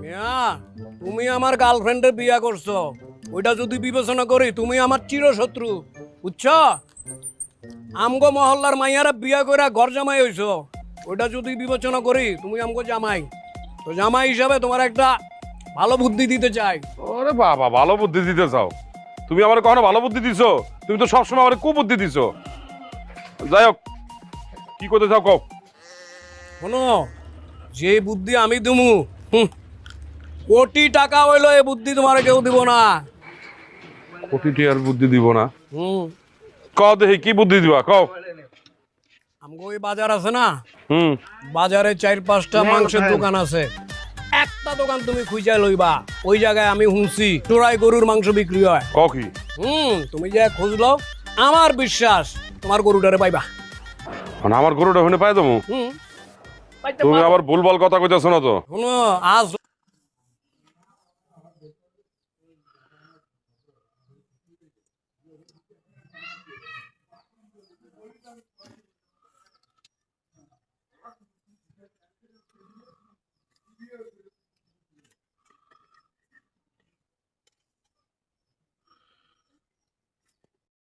মিয়া, তুমি আমার গার্লফ্রেন্ডের বিয়া করছো, ওইটা যদি বিবেচনা করি তুমি আমার চিরশত্রু, বুঝছো? আমগো মহল্লার মাইয়ারা বিয়া করে ঘর জামাই হইছো, ওইটা যদি বিবেচনা করি তুমি আমগো জামাই। তো জামাই হিসাবে তোমার একটা ভালো বুদ্ধি দিতে চাই। ওরে বাবা, ভালো বুদ্ধি দিতে চাও? তুমি আমার কখনো ভালো বুদ্ধি দিছো? তুমি তো সবসময় আমার কুবুদ্ধি দিছো। যাই হোক, কি করতে চাও কও। শোনো, যে বুদ্ধি আমি দিমু, কোটি টাকা হইলো এই বুদ্ধি তোমার কেউ দিব না। কোটি টিয়ার বুদ্ধি দিব না? হুম, কও দেখি কি বুদ্ধি দিবা, কও। আমগো ওই বাজার আছে না, হুম। বাজারে 4-5টা মাংসের দোকান আছে, একটা দোকান তুমি খুঁজা লইবা, ওই জায়গায় আমি শুনছি চোরাই গরুর মাংস বিক্রি হয়। কও কি? তুমি যে খুঁজলো, আমার বিশ্বাস তোমার গরুটারে পাইবা। মানে আমার গরুটা ওখানে পাই দেবো? হুম, পাইতে তুমি পারো। আবার ভুলভাল কথা কইতেছো না তো? শোনো, আজ